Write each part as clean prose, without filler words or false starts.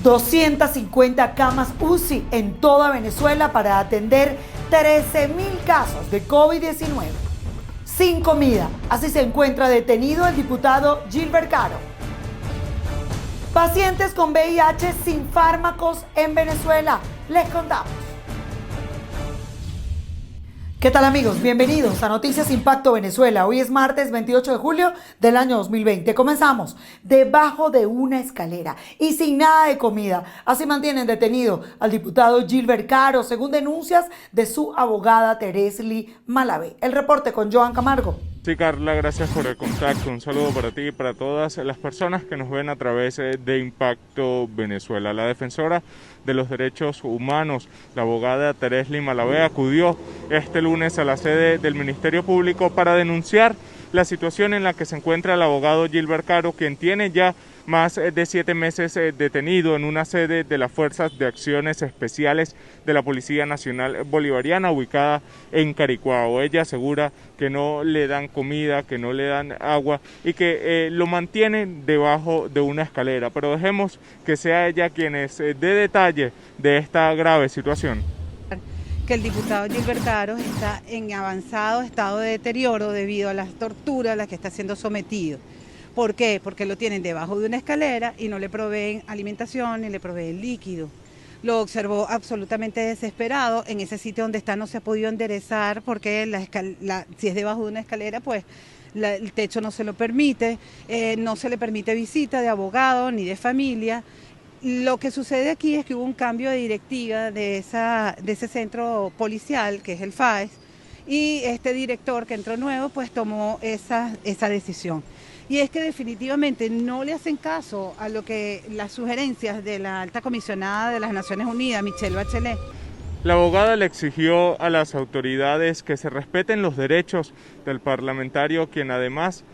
250 camas UCI en toda Venezuela para atender 13.000 casos de COVID-19. Sin comida, así se encuentra detenido el diputado Gilbert Caro. Pacientes con VIH sin fármacos en Venezuela, les contamos. ¿Qué tal, amigos? Bienvenidos a Noticias Impacto Venezuela. Hoy es martes 28 de julio del año 2020. Comenzamos debajo de una escalera y sin nada de comida. Así mantienen detenido al diputado Gilbert Caro, según denuncias de su abogada Teresly Malavé. El reporte con Joan Camargo. Sí, Carla, gracias por el contacto. Un saludo para ti y para todas las personas que nos ven a través de Impacto Venezuela. La defensora de los derechos humanos, la abogada Teresly Malavé, acudió este lunes a la sede del Ministerio Público para denunciar la situación en la que se encuentra el abogado Gilbert Caro, quien tiene ya más de 7 meses detenido en una sede de las Fuerzas de Acciones Especiales de la Policía Nacional Bolivariana, ubicada en Caricuao. Ella asegura que no le dan comida, que no le dan agua y que lo mantienen debajo de una escalera. Pero dejemos que sea ella quien dé detalle de esta grave situación. Que el diputado Gilbert Caro está en avanzado estado de deterioro debido a las torturas a las que está siendo sometido. ¿Por qué? Porque lo tienen debajo de una escalera y no le proveen alimentación ni le proveen líquido. Lo observó absolutamente desesperado. En ese sitio donde está no se ha podido enderezar porque si es debajo de una escalera, pues el techo no se lo permite, no se le permite visita de abogado ni de familia. Lo que sucede aquí es que hubo un cambio de directiva de ese centro policial, que es el FAES, y este director que entró nuevo, pues tomó esa decisión. Y es que definitivamente no le hacen caso a las sugerencias de la alta comisionada de las Naciones Unidas, Michelle Bachelet. La abogada le exigió a las autoridades que se respeten los derechos del parlamentario, quien además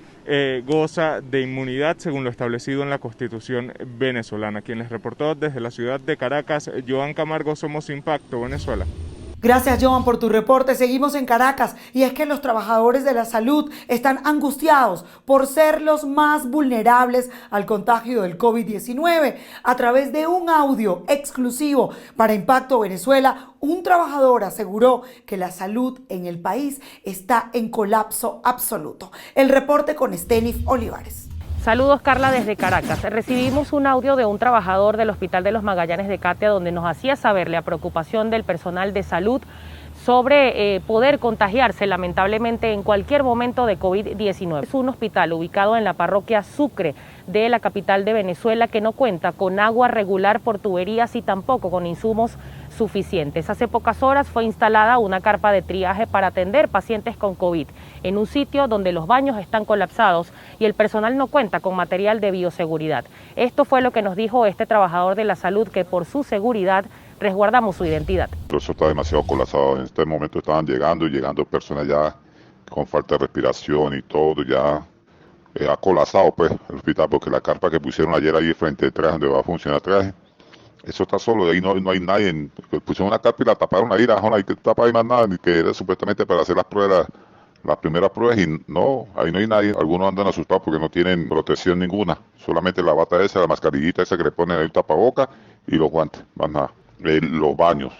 goza de inmunidad según lo establecido en la Constitución venezolana. Quien les reportó desde la ciudad de Caracas, Joan Camargo, Somos Impacto Venezuela. Gracias, Joan, por tu reporte. Seguimos en Caracas y es que los trabajadores de la salud están angustiados por ser los más vulnerables al contagio del COVID-19. A través de un audio exclusivo para Impacto Venezuela, un trabajador aseguró que la salud en el país está en colapso absoluto. El reporte con Stenif Olivares. Saludos, Carla, desde Caracas. Recibimos un audio de un trabajador del Hospital de los Magallanes de Catia donde nos hacía saber la preocupación del personal de salud sobre poder contagiarse lamentablemente en cualquier momento de COVID-19. Es un hospital ubicado en la parroquia Sucre de la capital de Venezuela que no cuenta con agua regular por tuberías y tampoco con insumos suficientes. Hace pocas horas fue instalada una carpa de triaje para atender pacientes con COVID en un sitio donde los baños están colapsados y el personal no cuenta con material de bioseguridad. Esto fue lo que nos dijo este trabajador de la salud, que por su seguridad resguardamos su identidad. Eso está demasiado colapsado. En este momento estaban llegando personas ya con falta de respiración y todo, ya ha colapsado pues el hospital, porque la carpa que pusieron ayer ahí frente al traje donde va a funcionar el traje, eso está solo, de ahí no hay nadie. Pusieron una carpa y la taparon ahí, no hay que tapar ahí más nada, ni que era supuestamente para hacer las pruebas, las primeras pruebas, y no, ahí no hay nadie. Algunos andan asustados porque no tienen protección ninguna, solamente la bata esa, la mascarillita esa que le ponen ahí, el tapaboca y los guantes, más nada. Los baños,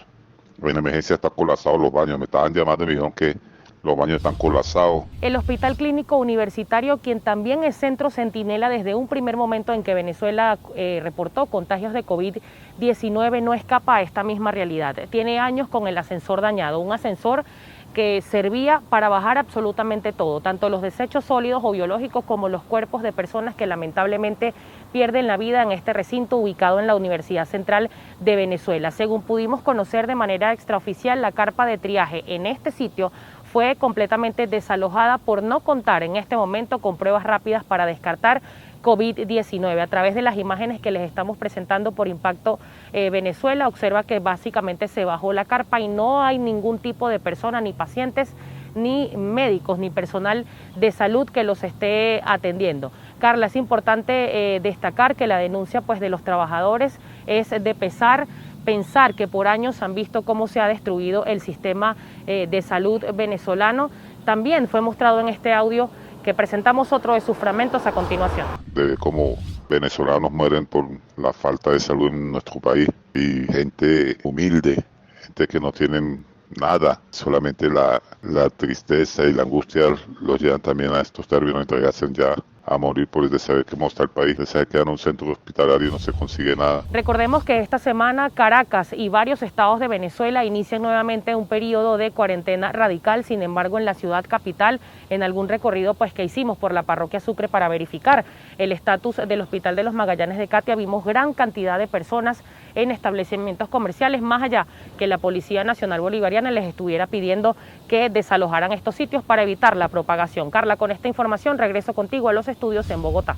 en emergencia está colapsado los baños, me estaban llamando y me dijeron que los baños están colapsados. El Hospital Clínico Universitario, quien también es centro centinela desde un primer momento en que Venezuela reportó contagios de COVID-19, no escapa a esta misma realidad. Tiene años con el ascensor dañado, un ascensor que servía para bajar absolutamente todo, tanto los desechos sólidos o biológicos como los cuerpos de personas que lamentablemente pierden la vida en este recinto ubicado en la Universidad Central de Venezuela. Según pudimos conocer de manera extraoficial, la carpa de triaje en este sitio fue completamente desalojada por no contar en este momento con pruebas rápidas para descartar COVID-19. A través de las imágenes que les estamos presentando por Impacto Venezuela, observa que básicamente se bajó la carpa y no hay ningún tipo de persona, ni pacientes, ni médicos, ni personal de salud que los esté atendiendo. Carla, es importante destacar que la denuncia pues, de los trabajadores es de pensar que por años han visto cómo se ha destruido el sistema de salud venezolano. También fue mostrado en este audio que presentamos otro de sus fragmentos a continuación. De cómo venezolanos mueren por la falta de salud en nuestro país y gente humilde, gente que no tienen nada, solamente la tristeza y la angustia los llevan también a estos términos, entregarse ya a morir por de saber cómo está el país, de saber que en un centro hospitalario no se consigue nada. Recordemos que esta semana Caracas y varios estados de Venezuela inician nuevamente un periodo de cuarentena radical. Sin embargo, en la ciudad capital, en algún recorrido que hicimos por la parroquia Sucre para verificar el estatus del Hospital de los Magallanes de Catia, vimos gran cantidad de personas en establecimientos comerciales, más allá que la Policía Nacional Bolivariana les estuviera pidiendo que desalojaran estos sitios para evitar la propagación. Carla, con esta información regreso contigo a los estudios en Bogotá.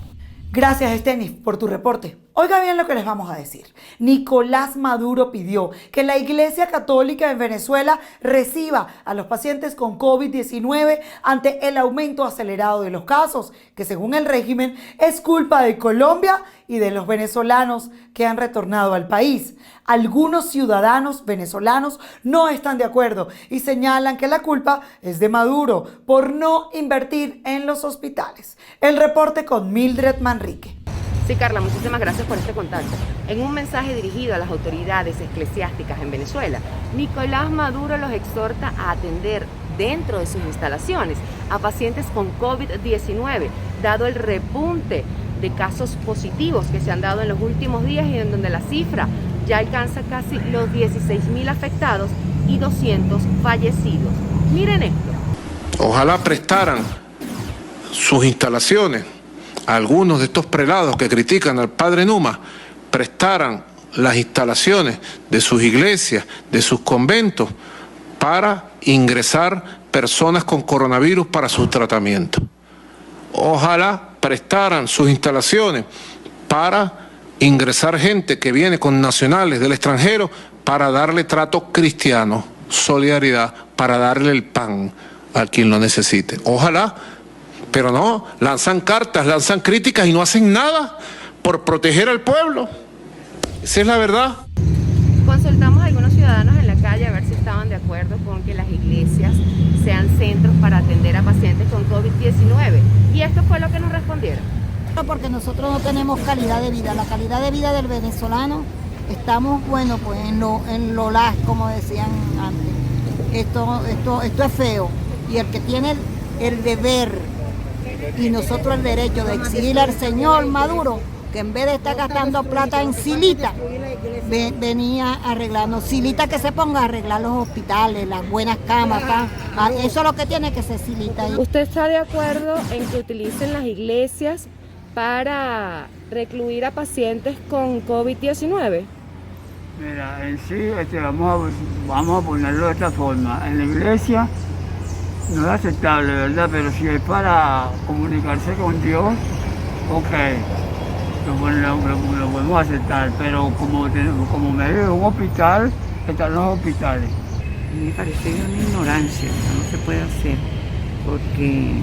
Gracias, Estenis, por tu reporte. Oiga bien lo que les vamos a decir. Nicolás Maduro pidió que la Iglesia Católica en Venezuela reciba a los pacientes con COVID-19 ante el aumento acelerado de los casos, que según el régimen es culpa de Colombia y de los venezolanos que han retornado al país. Algunos ciudadanos venezolanos no están de acuerdo y señalan que la culpa es de Maduro por no invertir en los hospitales. El reporte con Mildred Manrique. Sí, Carla, muchísimas gracias por este contacto. En un mensaje dirigido a las autoridades eclesiásticas en Venezuela, Nicolás Maduro los exhorta a atender dentro de sus instalaciones a pacientes con COVID-19, dado el repunte de casos positivos que se han dado en los últimos días y en donde la cifra ya alcanza casi los 16.000 afectados y 200 fallecidos. Miren esto. Ojalá prestaran sus instalaciones. Algunos de estos prelados que critican al padre Numa prestaran las instalaciones de sus iglesias, de sus conventos, para ingresar personas con coronavirus para su tratamiento. Ojalá prestaran sus instalaciones para ingresar gente que viene con nacionales del extranjero para darle trato cristiano, solidaridad, para darle el pan a quien lo necesite. Ojalá. Pero no, lanzan cartas, lanzan críticas y no hacen nada por proteger al pueblo. Esa es la verdad. Consultamos a algunos ciudadanos en la calle a ver si estaban de acuerdo con que las iglesias sean centros para atender a pacientes con COVID-19. Y esto fue lo que nos respondieron. Porque nosotros no tenemos calidad de vida. La calidad de vida del venezolano, estamos, bueno, pues en lo las, como decían antes. Esto es feo. Y el que tiene el deber y nosotros el derecho de exigirle al señor Maduro que en vez de estar gastando plata en silita, venía arreglando silita, que se ponga a arreglar los hospitales, las buenas camas, eso es lo que tiene que ser silita. ¿Usted está de acuerdo en que utilicen las iglesias para recluir a pacientes con COVID-19? Mira, en sí vamos a ponerlo de esta forma. En la iglesia no es aceptable, ¿verdad? Pero si es para comunicarse con Dios, ok, lo podemos aceptar. Pero como medio de un hospital, están los hospitales. Me parece una ignorancia, no se puede hacer, porque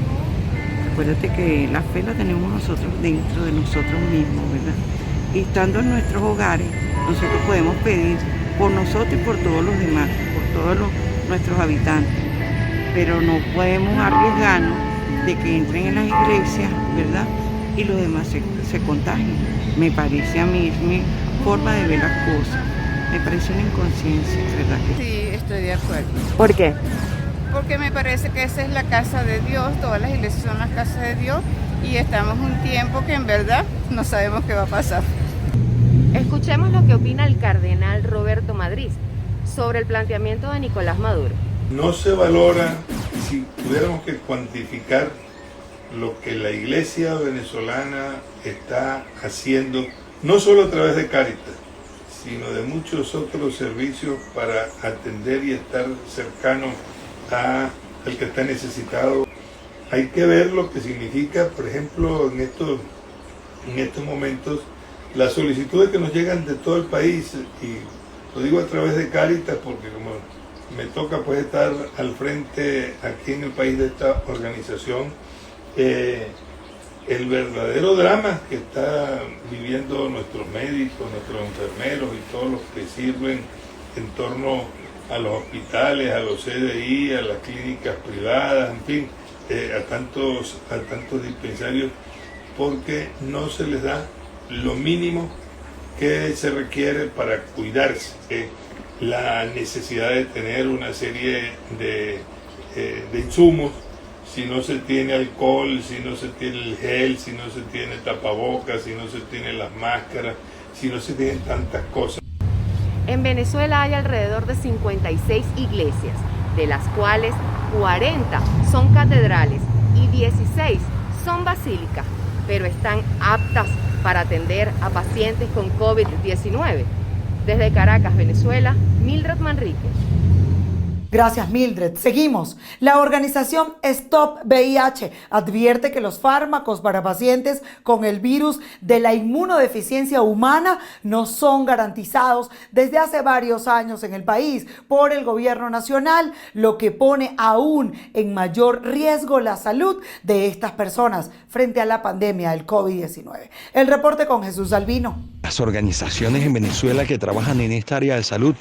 acuérdate que la fe la tenemos nosotros dentro de nosotros mismos, ¿verdad? Y estando en nuestros hogares, nosotros podemos pedir por nosotros y por todos los demás, por todos nuestros habitantes. Pero no podemos arriesgarnos de que entren en las iglesias, ¿verdad? Y los demás se contagien. Me parece a mí, es mi forma de ver las cosas. Me parece una inconsciencia, ¿verdad? Sí, estoy de acuerdo. ¿Por qué? Porque me parece que esa es la casa de Dios, todas las iglesias son las casas de Dios y estamos en un tiempo que en verdad no sabemos qué va a pasar. Escuchemos lo que opina el cardenal Roberto Madrid sobre el planteamiento de Nicolás Maduro. No se valora, si tuviéramos que cuantificar lo que la iglesia venezolana está haciendo, no solo a través de Cáritas, sino de muchos otros servicios para atender y estar cercano al que está necesitado. Hay que ver lo que significa, por ejemplo, en estos momentos, las solicitudes que nos llegan de todo el país, y lo digo a través de Cáritas porque como me toca pues estar al frente aquí en el país de esta organización, el verdadero drama que está viviendo nuestros médicos, nuestros enfermeros y todos los que sirven en torno a los hospitales, a los CDI, a las clínicas privadas, en fin, a tantos dispensarios, porque no se les da lo mínimo que se requiere para cuidarse. La necesidad de tener una serie de insumos, si no se tiene alcohol, si no se tiene el gel, si no se tiene tapabocas, si no se tienen las máscaras, si no se tienen tantas cosas. En Venezuela hay alrededor de 56 iglesias, de las cuales 40 son catedrales y 16 son basílicas, pero están aptas para atender a pacientes con COVID-19. Desde Caracas, Venezuela, Mildred Manrique. Gracias, Mildred. Seguimos. La organización Stop VIH advierte que los fármacos para pacientes con el virus de la inmunodeficiencia humana no son garantizados desde hace varios años en el país por el gobierno nacional, lo que pone aún en mayor riesgo la salud de estas personas frente a la pandemia del COVID-19. El reporte con Jesús Albino. Las organizaciones en Venezuela que trabajan en esta área de salud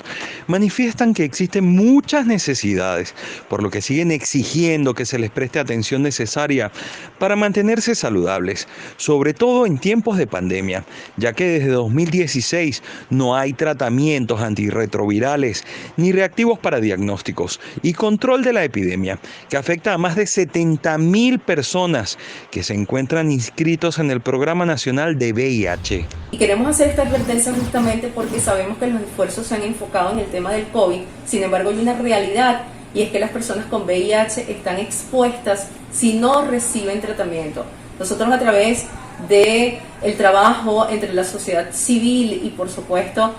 manifiestan que existen muchas necesidades, por lo que siguen exigiendo que se les preste atención necesaria para mantenerse saludables, sobre todo en tiempos de pandemia, ya que desde 2016 no hay tratamientos antirretrovirales ni reactivos para diagnósticos y control de la epidemia, que afecta a más de 70.000 personas que se encuentran inscritos en el Programa Nacional de VIH. Y queremos hacer esta advertencia justamente porque sabemos que los esfuerzos se han enfocado en el tema del COVID, sin embargo hay una realidad y es que las personas con VIH están expuestas si no reciben tratamiento. Nosotros a través del trabajo entre la sociedad civil y por supuesto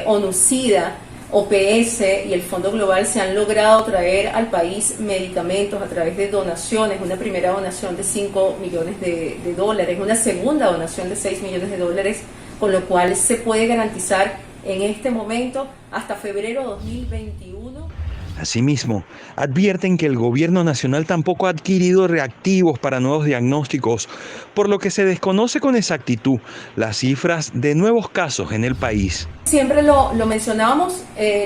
ONU-SIDA, OPS y el Fondo Global se han logrado traer al país medicamentos a través de donaciones, una primera donación de 5 millones de dólares, una segunda donación de 6 millones de dólares, con lo cual se puede garantizar en este momento hasta febrero 2021. Asimismo, advierten que el gobierno nacional tampoco ha adquirido reactivos para nuevos diagnósticos, por lo que se desconoce con exactitud las cifras de nuevos casos en el país. Siempre lo mencionábamos,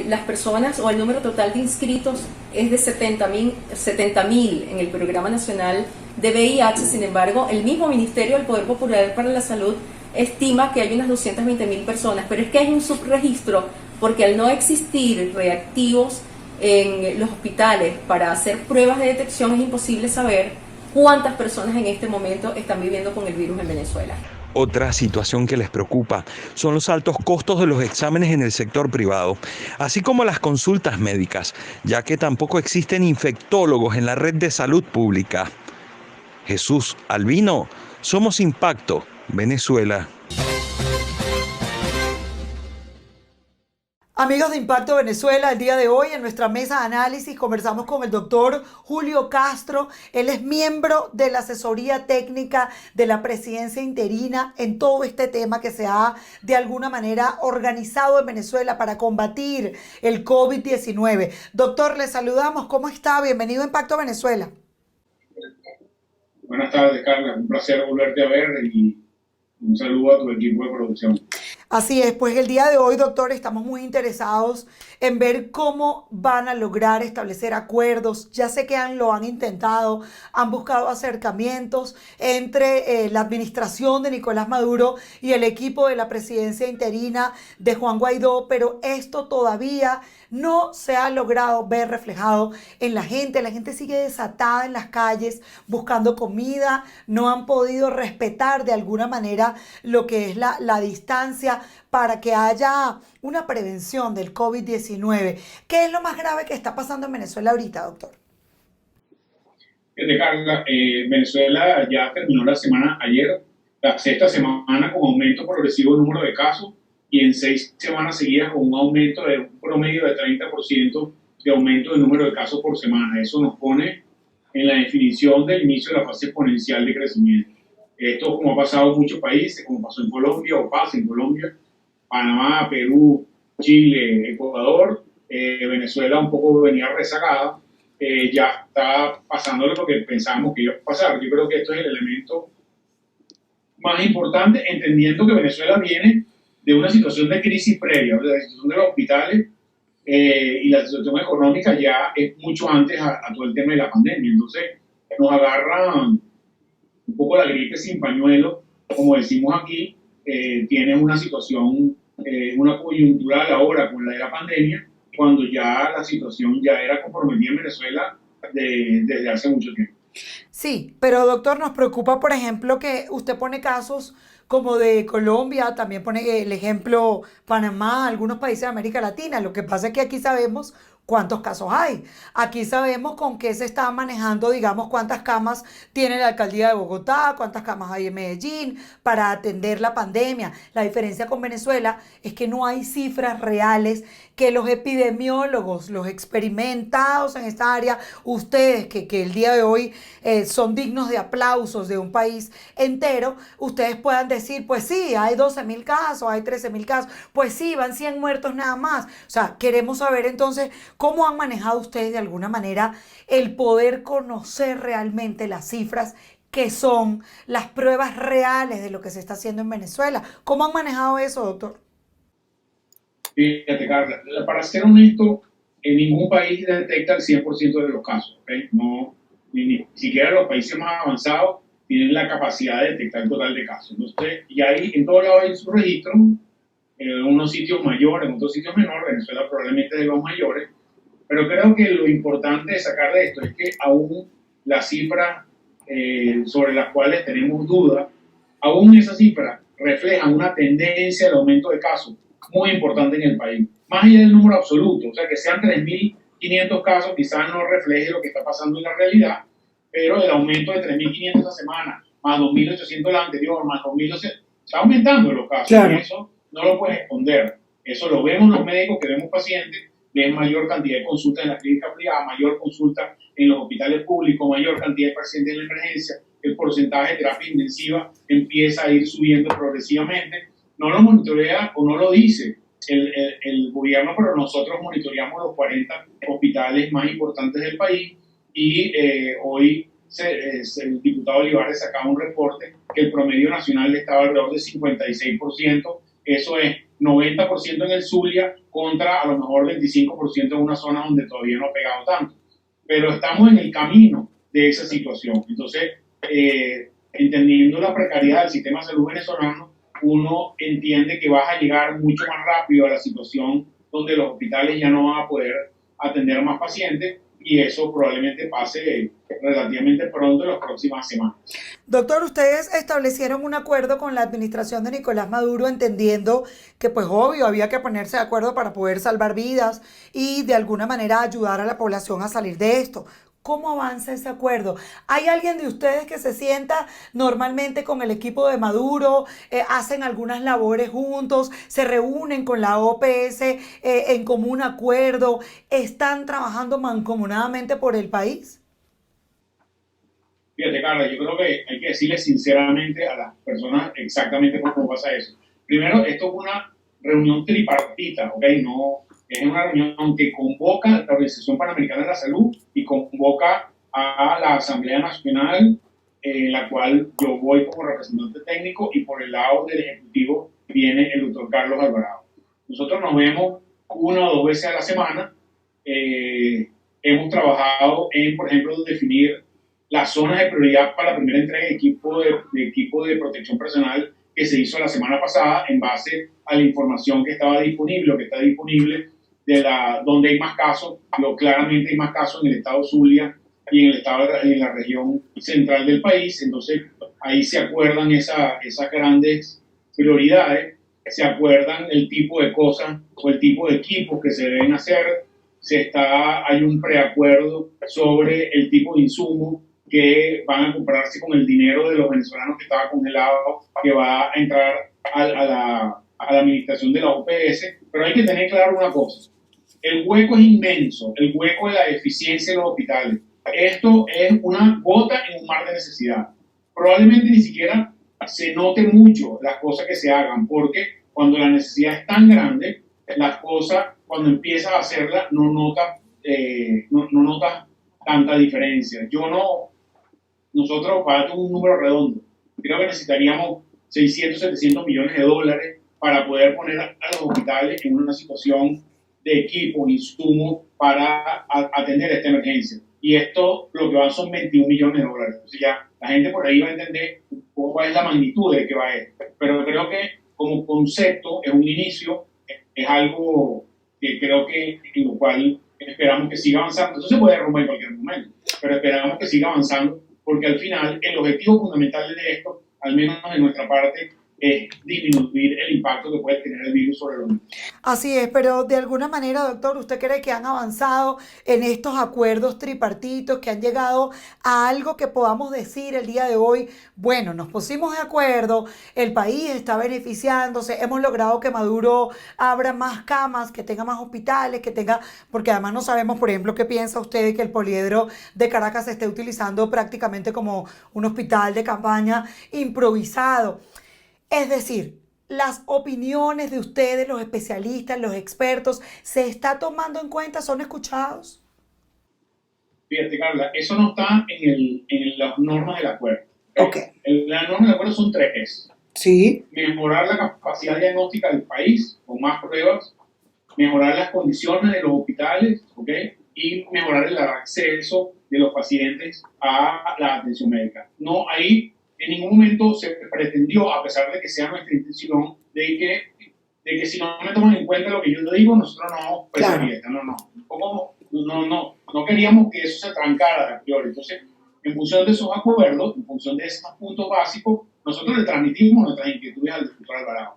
las personas o el número total de inscritos es de 70.000 en el Programa Nacional de VIH, sin embargo, el mismo Ministerio del Poder Popular para la Salud estima que hay unas 220.000 personas, pero es que hay un subregistro porque al no existir reactivos en los hospitales para hacer pruebas de detección es imposible saber cuántas personas en este momento están viviendo con el virus en Venezuela. Otra situación que les preocupa son los altos costos de los exámenes en el sector privado, así como las consultas médicas, ya que tampoco existen infectólogos en la red de salud pública. Jesús Albino, Somos Impacto, Venezuela. Amigos de Impacto Venezuela, el día de hoy en nuestra mesa de análisis conversamos con el doctor Julio Castro. Él es miembro de la asesoría técnica de la presidencia interina en todo este tema que se ha de alguna manera organizado en Venezuela para combatir el COVID-19. Doctor, le saludamos. ¿Cómo está? Bienvenido a Impacto Venezuela. Buenas tardes, Carla. Un placer volverte a ver y un saludo a tu equipo de producción. Así es, pues el día de hoy, doctor, estamos muy interesados en ver cómo van a lograr establecer acuerdos. Ya sé que lo han intentado, han buscado acercamientos entre la administración de Nicolás Maduro y el equipo de la presidencia interina de Juan Guaidó, pero esto todavía no se ha logrado ver reflejado en la gente. La gente sigue desatada en las calles buscando comida, no han podido respetar de alguna manera lo que es la distancia para que haya una prevención del COVID-19. ¿Qué es lo más grave que está pasando en Venezuela ahorita, doctor? Carla, Venezuela ya terminó la semana ayer, la sexta semana con aumento progresivo del número de casos y en 6 semanas seguidas con un aumento de un promedio de 30% de aumento del número de casos por semana. Eso nos pone en la definición del inicio de la fase exponencial de crecimiento. Esto, como ha pasado en muchos países, como pasó en Colombia o pasa en Colombia, Panamá, Perú, Chile, Ecuador, Venezuela un poco venía rezagada, ya está pasando lo que pensábamos que iba a pasar. Yo creo que esto es el elemento más importante, entendiendo que Venezuela viene de una situación de crisis previa, la situación de los hospitales y la situación económica ya es mucho antes a todo el tema de la pandemia. Entonces nos agarra un poco la gripe sin pañuelo, como decimos aquí, tiene una situación, una coyuntural ahora con la pandemia, cuando ya la situación ya era comprometida en Venezuela desde hace mucho tiempo. Sí, pero doctor, nos preocupa, por ejemplo, que usted pone casos como de Colombia, también pone el ejemplo Panamá, algunos países de América Latina. Lo que pasa es que aquí sabemos cuántos casos hay. Aquí sabemos con qué se está manejando, digamos, cuántas camas tiene la alcaldía de Bogotá, cuántas camas hay en Medellín para atender la pandemia. La diferencia con Venezuela es que no hay cifras reales que los epidemiólogos, los experimentados en esta área, ustedes que el día de hoy son dignos de aplausos de un país entero, ustedes puedan decir, pues sí, hay 12.000 casos, hay 13.000 casos, pues sí, van 100 muertos nada más. O sea, queremos saber entonces cómo han manejado ustedes de alguna manera el poder conocer realmente las cifras que son las pruebas reales de lo que se está haciendo en Venezuela. ¿Cómo han manejado eso, doctor? Fíjate, Carla, para ser honesto, en ningún país detecta el 100% de los casos, ¿okay? No, ni siquiera los países más avanzados tienen la capacidad de detectar el total de casos. Entonces, y ahí en todos lados hay su registro, en unos sitios mayores, en otros sitios menores. Venezuela probablemente de los mayores, pero creo que lo importante de sacar de esto es que aún las cifras sobre las cuales tenemos dudas, aún esas cifras reflejan una tendencia al aumento de casos muy importante en el país, más allá del número absoluto, o sea, que sean 3.500 casos quizás no refleje lo que está pasando en la realidad, pero el aumento de 3.500 esta semana, más 2.800 la anterior, más 2.200, está aumentando los casos, claro. Y eso no lo puedes esconder, eso lo vemos los médicos que vemos pacientes, ven mayor cantidad de consultas en la clínica privada, mayor consulta en los hospitales públicos, mayor cantidad de pacientes en la emergencia, el porcentaje de terapia intensiva empieza a ir subiendo progresivamente. No lo monitorea o no lo dice el gobierno, pero nosotros monitoreamos los 40 hospitales más importantes del país y hoy el diputado Olivares sacaba un reporte que el promedio nacional estaba alrededor de 56%, eso es 90% en el Zulia contra a lo mejor 25% en una zona donde todavía no ha pegado tanto. Pero estamos en el camino de esa situación. Entonces, entendiendo la precariedad del sistema de salud venezolano, uno entiende que vas a llegar mucho más rápido a la situación donde los hospitales ya no van a poder atender más pacientes y eso probablemente pase relativamente pronto en las próximas semanas. Doctor, ustedes establecieron un acuerdo con la administración de Nicolás Maduro entendiendo que pues obvio había que ponerse de acuerdo para poder salvar vidas y de alguna manera ayudar a la población a salir de esto. ¿Cómo avanza ese acuerdo? ¿Hay alguien de ustedes que se sienta normalmente con el equipo de Maduro? ¿Hacen algunas labores juntos? ¿Se reúnen con la OPS en común acuerdo? ¿Están trabajando mancomunadamente por el país? Fíjate, Carla, yo creo que hay que decirle sinceramente a las personas exactamente cómo pasa eso. Primero, esto es una reunión tripartita, ¿ok? No... Es una reunión que convoca a la Organización Panamericana de la Salud y convoca a la Asamblea Nacional, en la cual yo voy como representante técnico y por el lado del Ejecutivo viene el doctor Carlos Alvarado. Nosotros nos vemos 1 o 2 veces a la semana. Hemos trabajado en, por ejemplo, definir las zonas de prioridad para la primera entrega de equipo de protección personal que se hizo la semana pasada en base a la información que estaba disponible o que está disponible donde hay más casos. Claramente hay más casos en el estado Zulia y en la región central del país. Entonces ahí se acuerdan esas grandes prioridades, se acuerdan el tipo de cosas o el tipo de equipos que se deben hacer. Hay un preacuerdo sobre el tipo de insumos que van a comprarse con el dinero de los venezolanos que estaba congelado, que va a entrar a la administración de la OPS. Pero hay que tener claro una cosa: el hueco es inmenso, el hueco de la deficiencia en los hospitales. Esto es una gota en un mar de necesidad. Probablemente ni siquiera se note mucho las cosas que se hagan, porque cuando la necesidad es tan grande, las cosas, cuando empiezas a hacerlas, no notas tanta diferencia. Nosotros, para un número redondo, creo que necesitaríamos 600, 700 millones de dólares para poder poner a los hospitales en una situación de equipo, insumos para atender esta emergencia. y esto lo que van son 21 millones de dólares. Entonces ya la gente por ahí va a entender cuál es la magnitud de que va esto. Pero creo que como concepto es un inicio, es algo que creo que en lo cual esperamos que siga avanzando. Eso se puede derrumbar en cualquier momento, pero esperamos que siga avanzando, porque al final el objetivo fundamental de esto, al menos de nuestra parte, es disminuir el impacto que puede tener el virus sobre los niños. Así es, pero de alguna manera, doctor, ¿usted cree que han avanzado en estos acuerdos tripartitos, que han llegado a algo que podamos decir el día de hoy? Bueno, nos pusimos de acuerdo, el país está beneficiándose, hemos logrado que Maduro abra más camas, que tenga más hospitales, que tenga, porque además no sabemos, por ejemplo, qué piensa usted de que el Poliedro de Caracas se esté utilizando prácticamente como un hospital de campaña improvisado. Es decir, las opiniones de ustedes, los especialistas, los expertos, ¿se está tomando en cuenta? ¿Son escuchados? Fíjate, Carla, eso no está en las normas del acuerdo. Okay. Las normas del acuerdo son 3 S. Sí. Mejorar la capacidad diagnóstica del país con más pruebas, mejorar las condiciones de los hospitales, ¿okay? Y mejorar el acceso de los pacientes a la atención médica. No, ahí en ningún momento se pretendió, a pesar de que sea nuestra intención, de que si no me toman en cuenta lo que yo digo, nosotros no vamos a Claro. fiesta. No queríamos que eso se trancara a priori. Entonces, en función de esos acuerdos, en función de esos puntos básicos, nosotros le transmitimos nuestras inquietudes al doctor Alvarado.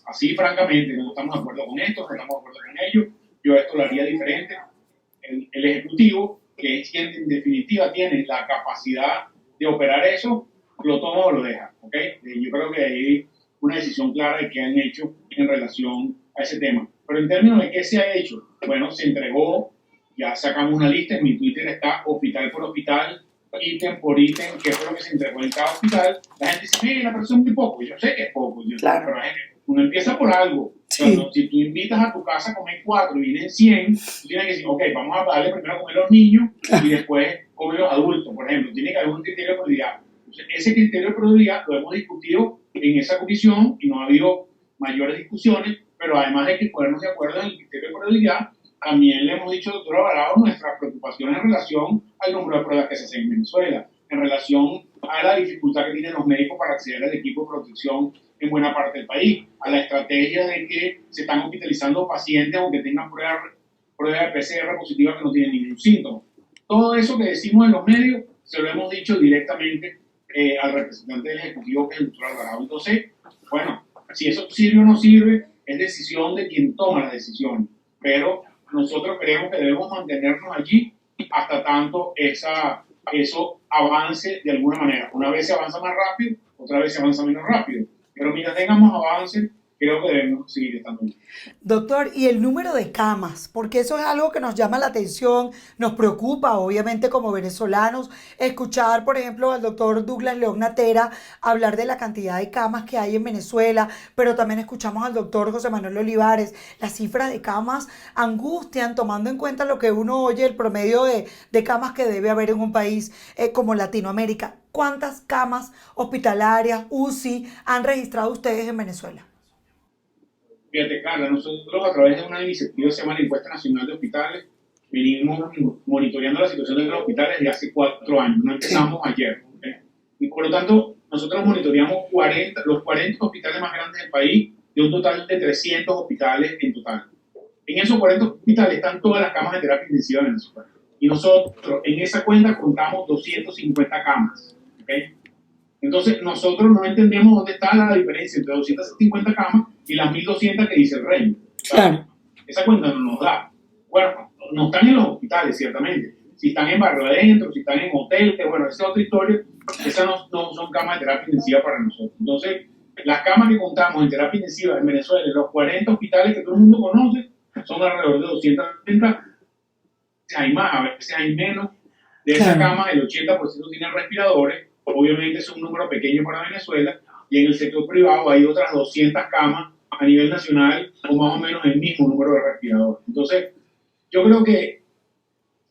Así, francamente, no estamos de acuerdo con esto, no estamos de acuerdo con ello, yo esto lo haría diferente. El Ejecutivo, que es quien en definitiva tiene la capacidad de operar eso, lo toma o lo deja, ¿ok? Yo creo que hay una decisión clara de qué han hecho en relación a ese tema. Pero en términos de qué se ha hecho, bueno, se entregó, ya sacamos una lista, en mi Twitter está hospital por hospital, ítem por ítem, qué fue lo que se entregó en cada hospital. La gente dice, mira, pero eso es muy poco. Yo sé que es poco, Claro. pero la gente, uno empieza por algo. Sí. Entonces, si tú invitas a tu casa a comer 4 y vienen 100, tú tienes que decir, ok, vamos a darle primero a comer a los niños y después comer a los adultos, por ejemplo. Tiene que haber un criterio de prioridad. Entonces, ese criterio de prioridad lo hemos discutido en esa comisión y no ha habido mayores discusiones, pero además de que ponernos de acuerdo en el criterio de prioridad, también le hemos dicho al doctor Alvarado nuestras preocupaciones en relación al número de pruebas que se hacen en Venezuela, en relación a la dificultad que tienen los médicos para acceder al equipo de protección en buena parte del país, a la estrategia de que se están hospitalizando pacientes aunque tengan prueba de PCR positiva que no tienen ningún síntoma. Todo eso que decimos en los medios se lo hemos dicho directamente al representante del Ejecutivo, que es el doctor Alvarado. Entonces, bueno, si eso sirve o no sirve, es decisión de quien toma la decisión, pero nosotros creemos que debemos mantenernos allí hasta tanto eso avance de alguna manera. Una vez se avanza más rápido, otra vez se avanza menos rápido. Pero mientras tengamos avance, creo que debemos seguir estando allí. Doctor, y el número de camas, porque eso es algo que nos llama la atención, nos preocupa obviamente como venezolanos, escuchar por ejemplo al doctor Douglas León Natera hablar de la cantidad de camas que hay en Venezuela, pero también escuchamos al doctor José Manuel Olivares, las cifras de camas angustian tomando en cuenta lo que uno oye, el promedio de camas que debe haber en un país como Latinoamérica. ¿Cuántas camas hospitalarias, UCI, han registrado ustedes en Venezuela? Fíjate, Carla, nosotros a través de una iniciativa que se llama la Encuesta Nacional de Hospitales, venimos monitoreando la situación de los hospitales desde hace 4 años, no empezamos ayer. ¿Okay? Y por lo tanto, nosotros monitoreamos los 40 hospitales más grandes del país, de un total de 300 hospitales en total. En esos 40 hospitales están todas las camas de terapia intensiva en Venezuela. Y nosotros en esa cuenta contamos 250 camas. ¿Okay? Entonces, nosotros no entendemos dónde está la diferencia entre 250 camas y las 1.200 que dice el reino. Claro. Esa cuenta no nos da. Bueno, no están en los hospitales, ciertamente. Si están en barrio adentro, si están en hoteles, bueno, esa es otra historia. Esas no son camas de terapia intensiva para nosotros. Entonces, las camas que contamos en terapia intensiva en Venezuela, en los 40 hospitales que todo el mundo conoce, son alrededor de 230. Hay más, a veces hay menos. De esa cama, el 80% tienen respiradores. Obviamente es un número pequeño para Venezuela, y en el sector privado hay otras 200 camas a nivel nacional, o más o menos el mismo número de respiradores. Entonces, yo creo que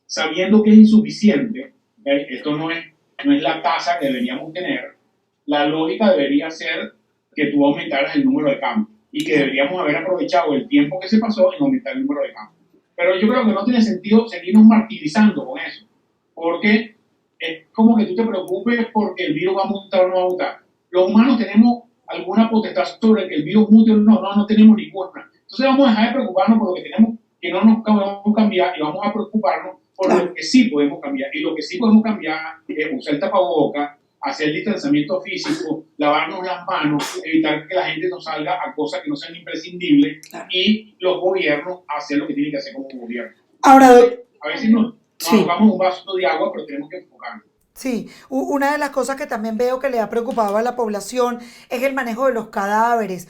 sabiendo que es insuficiente, esto no es la tasa que deberíamos tener, la lógica debería ser que tú aumentaras el número de camas, y que deberíamos haber aprovechado el tiempo que se pasó en aumentar el número de camas. Pero yo creo que no tiene sentido seguirnos martirizando con eso, porque es como que tú te preocupes porque el virus va a mutar o no va a mutar. Los humanos tenemos alguna potestad sobre que el virus mute o no tenemos ninguna. Entonces vamos a dejar de preocuparnos por lo que tenemos que no nos podemos cambiar y vamos a preocuparnos por lo que sí podemos cambiar. Y lo que sí podemos cambiar es usar el tapabocas, hacer el distanciamiento físico, lavarnos las manos, evitar que la gente no salga a cosas que no sean imprescindibles y los gobiernos hacer lo que tienen que hacer como gobierno. Ahora, a veces nos ahogamos un vaso de agua, pero tenemos que enfocarnos. Sí, una de las cosas que también veo que le ha preocupado a la población es el manejo de los cadáveres.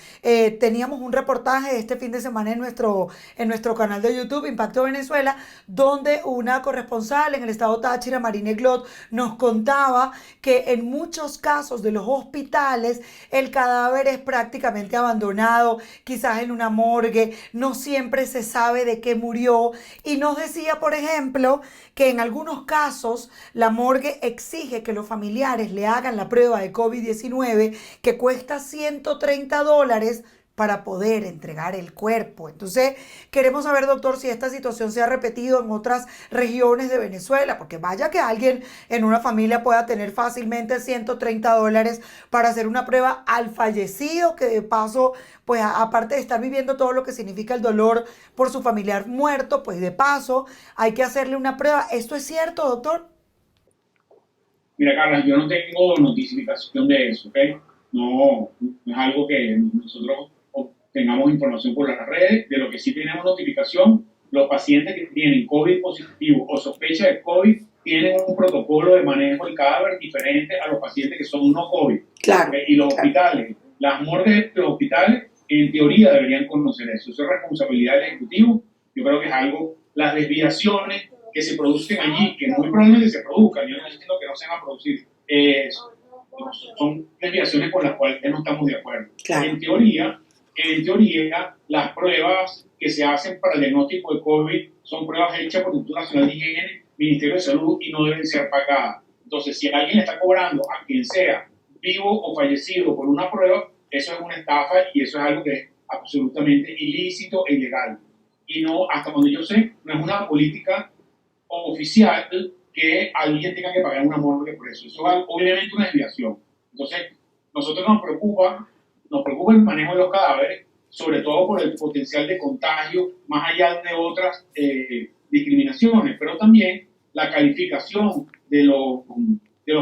Teníamos un reportaje este fin de semana en nuestro canal de YouTube, Impacto Venezuela, donde una corresponsal en el estado Táchira, Marine Glot, nos contaba que en muchos casos de los hospitales el cadáver es prácticamente abandonado, quizás en una morgue, no siempre se sabe de qué murió. Y nos decía, por ejemplo, que en algunos casos la morgue exige que los familiares le hagan la prueba de COVID-19 que cuesta $130 para poder entregar el cuerpo. Entonces, queremos saber, doctor, si esta situación se ha repetido en otras regiones de Venezuela, porque vaya que alguien en una familia pueda tener fácilmente $130 para hacer una prueba al fallecido, que de paso, pues aparte de estar viviendo todo lo que significa el dolor por su familiar muerto, pues de paso hay que hacerle una prueba. ¿Esto es cierto, doctor? Mira, Carla, yo no tengo notificación de eso, ¿ok? No es algo que nosotros tengamos información por las redes. De lo que sí tenemos notificación, los pacientes que tienen COVID positivo o sospecha de COVID tienen un protocolo de manejo del cadáver diferente a los pacientes que son no COVID. Claro. ¿Okay? Y los hospitales, las morgues de los hospitales, en teoría deberían conocer eso. Eso es responsabilidad del Ejecutivo. Yo creo que es algo, las desviaciones que se producen allí, que muy probablemente se produzcan, yo no estoy diciendo que no se van a producir, son desviaciones con las cuales no estamos de acuerdo. Claro. En teoría, las pruebas que se hacen para el diagnóstico de COVID son pruebas hechas por el Instituto Nacional de Higiene, Ministerio de Salud, y no deben ser pagadas. Entonces, si alguien está cobrando a quien sea, vivo o fallecido, por una prueba, eso es una estafa y eso es algo que es absolutamente ilícito e ilegal. Y no, hasta donde yo sé, no es una política oficial que alguien tenga que pagar una morgue por eso. Eso es obviamente una desviación. Entonces, nosotros nos preocupa el manejo de los cadáveres, sobre todo por el potencial de contagio, más allá de otras discriminaciones, pero también la calificación de los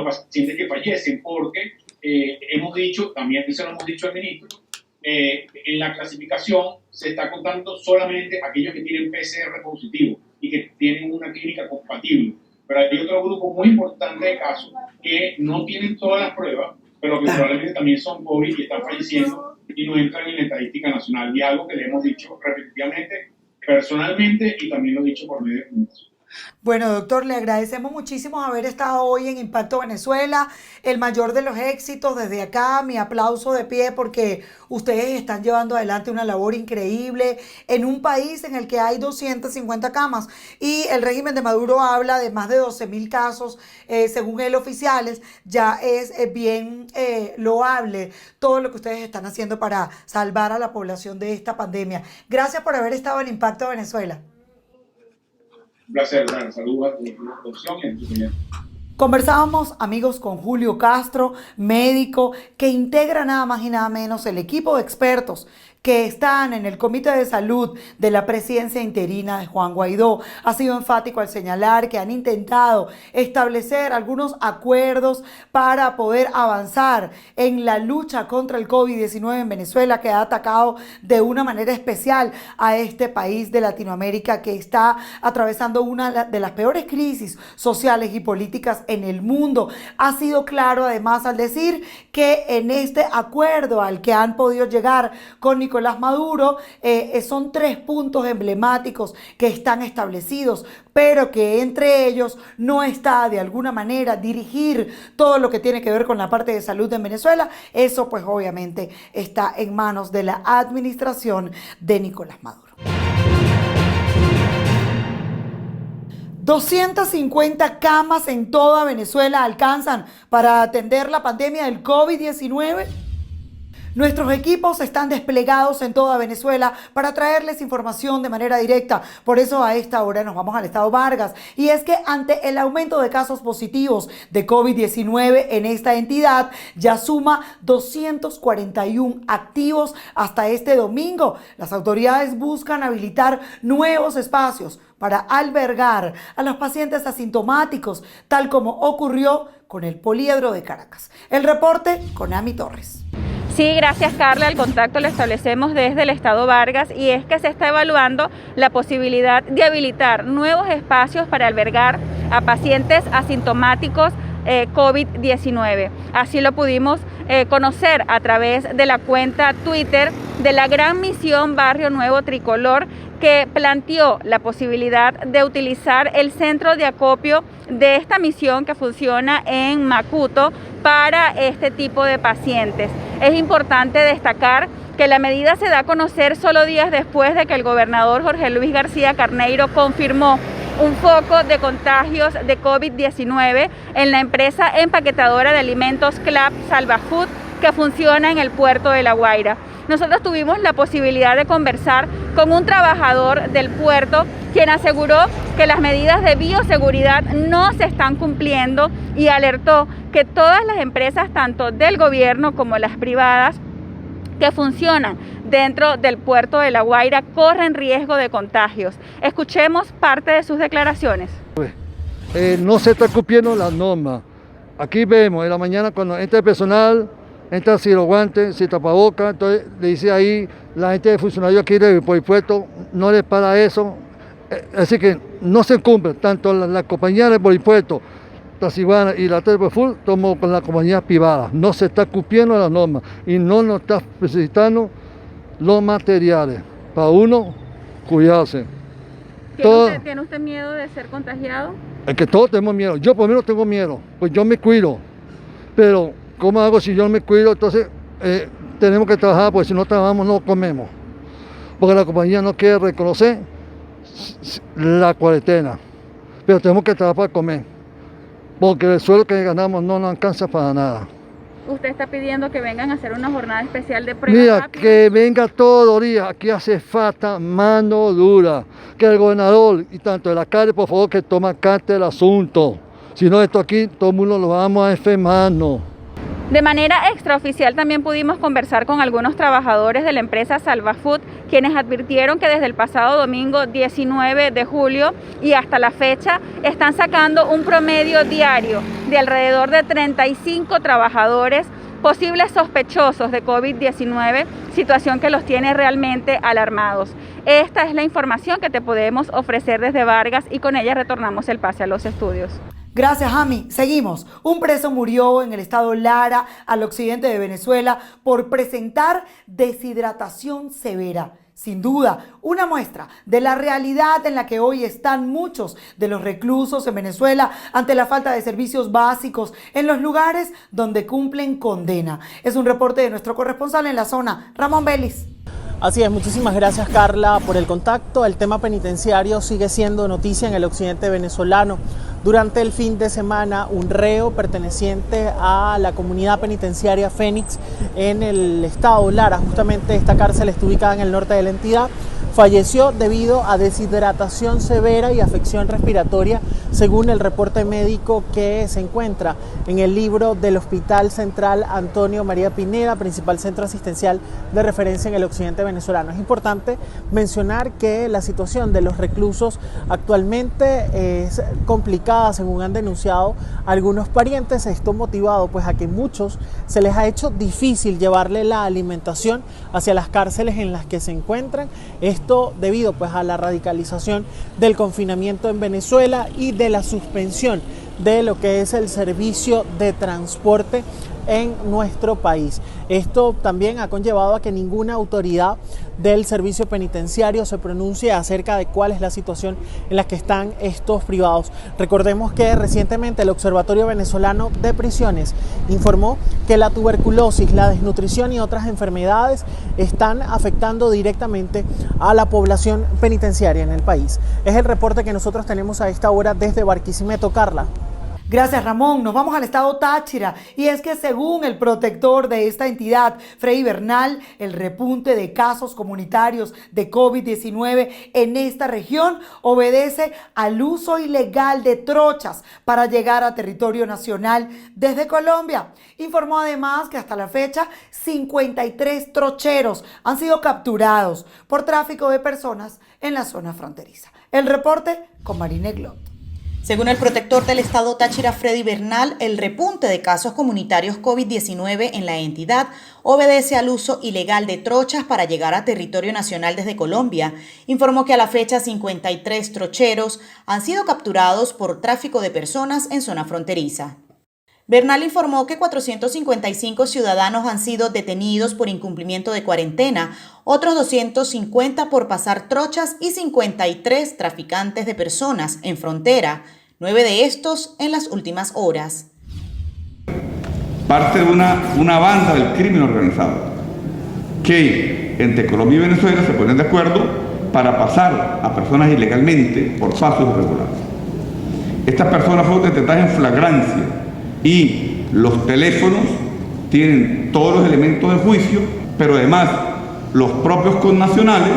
pacientes que fallecen, porque hemos dicho, también se lo hemos dicho al ministro, en la clasificación se está contando solamente aquellos que tienen PCR positivo y que tienen una clínica compatible. Pero hay otro grupo muy importante de casos que no tienen todas las pruebas, pero que probablemente también son COVID y están falleciendo y no entran en la estadística nacional. Y algo que le hemos dicho repetitivamente, personalmente, y también lo he dicho por medio de comunicación. Bueno, doctor, le agradecemos muchísimo haber estado hoy en Impacto Venezuela, el mayor de los éxitos. Desde acá, mi aplauso de pie, porque ustedes están llevando adelante una labor increíble en un país en el que hay 250 camas y el régimen de Maduro habla de más de 12.000 casos, según él, oficiales. Ya es bien loable todo lo que ustedes están haciendo para salvar a la población de esta pandemia. Gracias por haber estado en Impacto Venezuela. Un placer, saludos a tu producción y a tu cliente. Conversábamos, amigos, con Julio Castro, médico, que integra nada más y nada menos el equipo de expertos que están en el Comité de Salud de la presidencia interina de Juan Guaidó. Ha sido enfático al señalar que han intentado establecer algunos acuerdos para poder avanzar en la lucha contra el COVID-19 en Venezuela, que ha atacado de una manera especial a este país de Latinoamérica que está atravesando una de las peores crisis sociales y políticas en el mundo. Ha sido claro además al decir que en este acuerdo al que han podido llegar con Nicolás Maduro, son 3 puntos emblemáticos que están establecidos, pero que entre ellos no está de alguna manera dirigir todo lo que tiene que ver con la parte de salud en Venezuela. Eso pues obviamente está en manos de la administración de Nicolás Maduro. 250 camas en toda Venezuela alcanzan para atender la pandemia del COVID-19. Nuestros equipos están desplegados en toda Venezuela para traerles información de manera directa. Por eso a esta hora nos vamos al estado Vargas. Y es que ante el aumento de casos positivos de COVID-19 en esta entidad, ya suma 241 activos hasta este domingo. Las autoridades buscan habilitar nuevos espacios para albergar a los pacientes asintomáticos, tal como ocurrió con el Poliedro de Caracas. El reporte con Ami Torres. Sí, gracias Carla. El contacto lo establecemos desde el estado Vargas y es que se está evaluando la posibilidad de habilitar nuevos espacios para albergar a pacientes asintomáticos COVID-19. Así lo pudimos conocer a través de la cuenta Twitter de la Gran Misión Barrio Nuevo Tricolor, que planteó la posibilidad de utilizar el centro de acopio de esta misión que funciona en Macuto para este tipo de pacientes. Es importante destacar que la medida se da a conocer solo días después de que el gobernador Jorge Luis García Carneiro confirmó un foco de contagios de COVID-19 en la empresa empaquetadora de alimentos CLAP Salvafood, que funciona en el puerto de La Guaira. Nosotros tuvimos la posibilidad de conversar con un trabajador del puerto, quien aseguró que las medidas de bioseguridad no se están cumpliendo y alertó que todas las empresas, tanto del gobierno como las privadas, que funcionan dentro del puerto de La Guaira, corren riesgo de contagios. Escuchemos parte de sus declaraciones. No se está cumpliendo las normas. Aquí vemos en la mañana cuando entra el personal, entra sin los guantes, sin tapabocas, entonces le dice ahí la gente de funcionarios aquí del Polipuerto, no les para eso. Así que no se cumple tanto la compañía del Polipuerto, Tacibana y la Teleperfull, como con la compañía privada. No se está cumpliendo las normas y no nos está necesitando los materiales para uno cuidarse. ¿Tiene usted miedo de ser contagiado? Es que todos tenemos miedo. Yo por lo menos tengo miedo, pues yo me cuido. Pero ¿cómo hago si yo me cuido? Entonces tenemos que trabajar, porque si no trabajamos no comemos. Porque la compañía no quiere reconocer la cuarentena. Pero tenemos que trabajar para comer. Porque el sueldo que ganamos no nos alcanza para nada. ¿Usted está pidiendo que vengan a hacer una jornada especial de prueba? Mira, que venga todos los días. Aquí hace falta mano dura. Que el gobernador y tanto el alcalde, por favor, que toma carta del asunto. Si no, esto aquí, todo el mundo lo vamos a enfermarnos. De manera extraoficial también pudimos conversar con algunos trabajadores de la empresa Salvafood, quienes advirtieron que desde el pasado domingo 19 de julio y hasta la fecha están sacando un promedio diario de alrededor de 35 trabajadores posibles sospechosos de COVID-19, situación que los tiene realmente alarmados. Esta es la información que te podemos ofrecer desde Vargas y con ella retornamos el pase a los estudios. Gracias, Ami. Seguimos. Un preso murió en el estado Lara, al occidente de Venezuela, por presentar deshidratación severa. Sin duda, una muestra de la realidad en la que hoy están muchos de los reclusos en Venezuela ante la falta de servicios básicos en los lugares donde cumplen condena. Es un reporte de nuestro corresponsal en la zona, Ramón Vélez. Así es, muchísimas gracias Carla por el contacto. El tema penitenciario sigue siendo noticia en el occidente venezolano. Durante el fin de semana, un reo perteneciente a la comunidad penitenciaria Fénix en el estado Lara, justamente esta cárcel está ubicada en el norte de la entidad, falleció debido a deshidratación severa y afección respiratoria, según el reporte médico que se encuentra en el libro del Hospital Central Antonio María Pineda, principal centro asistencial de referencia en el occidente venezolano. Es importante mencionar que la situación de los reclusos actualmente es complicada, según han denunciado algunos parientes. Esto motivado pues a que muchos se les ha hecho difícil llevarle la alimentación hacia las cárceles en las que se encuentran. Esto debido pues a la radicalización del confinamiento en Venezuela y de la suspensión de lo que es el servicio de transporte en nuestro país. Esto también ha conllevado a que ninguna autoridad del servicio penitenciario se pronuncie acerca de cuál es la situación en la que están estos privados. Recordemos que recientemente el Observatorio Venezolano de Prisiones informó que la tuberculosis, la desnutrición y otras enfermedades están afectando directamente a la población penitenciaria en el país. Es el reporte que nosotros tenemos a esta hora desde Barquisimeto, Carla. Gracias, Ramón. Nos vamos al estado Táchira, y es que según el protector de esta entidad, Freddy Bernal, el repunte de casos comunitarios de COVID-19 en esta región obedece al uso ilegal de trochas para llegar a territorio nacional desde Colombia. Informó además que hasta la fecha 53 trocheros han sido capturados por tráfico de personas en la zona fronteriza. El reporte con Marina Glot. Según el protector del estado Táchira, Freddy Bernal, el repunte de casos comunitarios COVID-19 en la entidad obedece al uso ilegal de trochas para llegar a territorio nacional desde Colombia. Informó que a la fecha 53 trocheros han sido capturados por tráfico de personas en zona fronteriza. Bernal informó que 455 ciudadanos han sido detenidos por incumplimiento de cuarentena, otros 250 por pasar trochas y 53 traficantes de personas en frontera, 9 de estos en las últimas horas. Parte de una banda del crimen organizado que entre Colombia y Venezuela se ponen de acuerdo para pasar a personas ilegalmente por pasos irregulares. Estas personas fueron detectadas en flagrancia y los teléfonos tienen todos los elementos de juicio, pero además los propios connacionales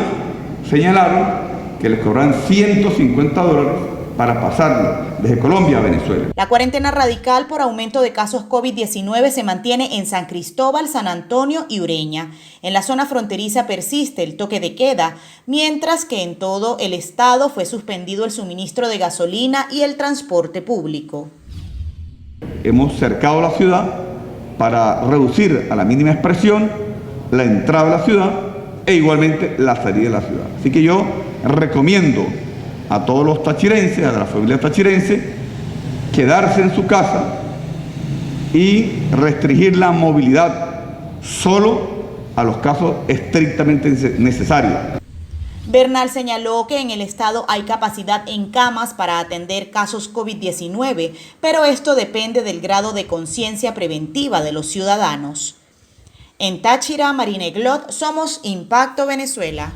señalaron que les cobran $150 para pasarlo desde Colombia a Venezuela. La cuarentena radical por aumento de casos COVID-19 se mantiene en San Cristóbal, San Antonio y Ureña. En la zona fronteriza persiste el toque de queda, mientras que en todo el estado fue suspendido el suministro de gasolina y el transporte público. Hemos cercado la ciudad para reducir a la mínima expresión la entrada a la ciudad e igualmente la salida de la ciudad. Así que yo recomiendo a todos los tachirenses, a la familia tachirense, quedarse en su casa y restringir la movilidad solo a los casos estrictamente necesarios. Bernal señaló que en el estado hay capacidad en camas para atender casos COVID-19, pero esto depende del grado de conciencia preventiva de los ciudadanos. En Táchira, Marina Glot, somos Impacto Venezuela.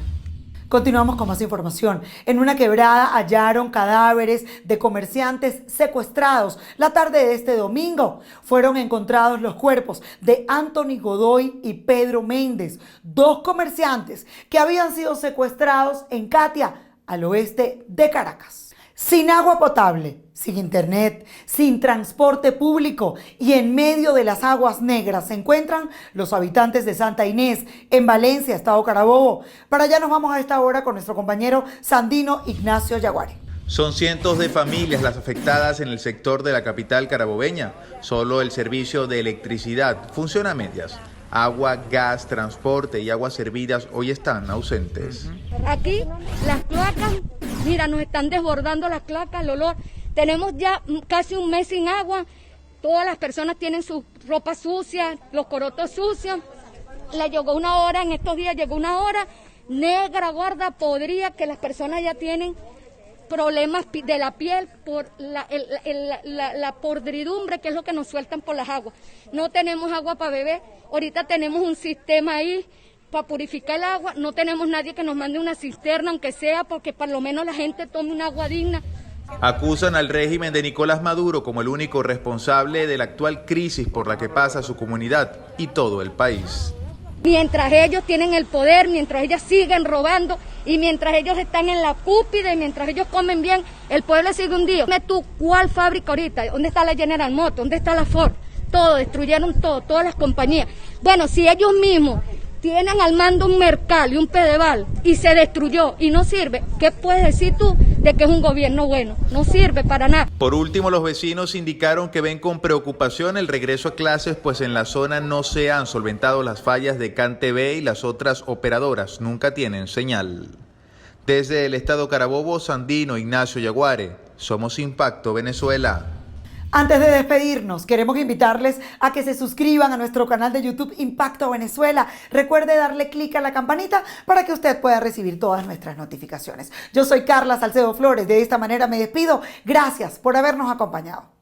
Continuamos con más información. En una quebrada hallaron cadáveres de comerciantes secuestrados. La tarde de este domingo fueron encontrados los cuerpos de Anthony Godoy y Pedro Méndez, 2 comerciantes que habían sido secuestrados en Catia, al oeste de Caracas. Sin agua potable, sin internet, sin transporte público y en medio de las aguas negras se encuentran los habitantes de Santa Inés, en Valencia, estado Carabobo. Para allá nos vamos a esta hora con nuestro compañero Sandino Ignacio Yaguare. Son cientos de familias las afectadas en el sector de la capital carabobeña. Solo el servicio de electricidad funciona a medias. Agua, gas, transporte y aguas servidas hoy están ausentes. Aquí las cloacas, mira, nos están desbordando las cloacas, el olor. Tenemos ya casi un mes sin agua. Todas las personas tienen su ropa sucia, los corotos sucios. Le llegó una hora, en estos días llegó una hora negra, gorda, podrida, que las personas ya tienen problemas de la piel por la podridumbre, que es lo que nos sueltan por las aguas. No tenemos agua para beber. Ahorita tenemos un sistema ahí para purificar el agua. No tenemos nadie que nos mande una cisterna, aunque sea, porque por lo menos la gente tome un agua digna. Acusan al régimen de Nicolás Maduro como el único responsable de la actual crisis por la que pasa su comunidad y todo el país. Mientras ellos tienen el poder, mientras ellos siguen robando y mientras ellos están en la cúspide y mientras ellos comen bien, el pueblo sigue hundido. Dime tú, ¿cuál fábrica ahorita? ¿Dónde está la General Motors? ¿Dónde está la Ford? Todo, destruyeron todo, todas las compañías. Bueno, si ellos mismos tienen al mando un Mercal y un Pedeval y se destruyó y no sirve, ¿qué puedes decir tú de que es un gobierno bueno? No sirve para nada. Por último, los vecinos indicaron que ven con preocupación el regreso a clases, pues en la zona no se han solventado las fallas de CanTV y las otras operadoras nunca tienen señal. Desde el estado Carabobo, Sandino Ignacio Yaguare, somos Impacto Venezuela. Antes de despedirnos, queremos invitarles a que se suscriban a nuestro canal de YouTube Impacto Venezuela. Recuerde darle clic a la campanita para que usted pueda recibir todas nuestras notificaciones. Yo soy Carla Salcedo Flores. De esta manera me despido. Gracias por habernos acompañado.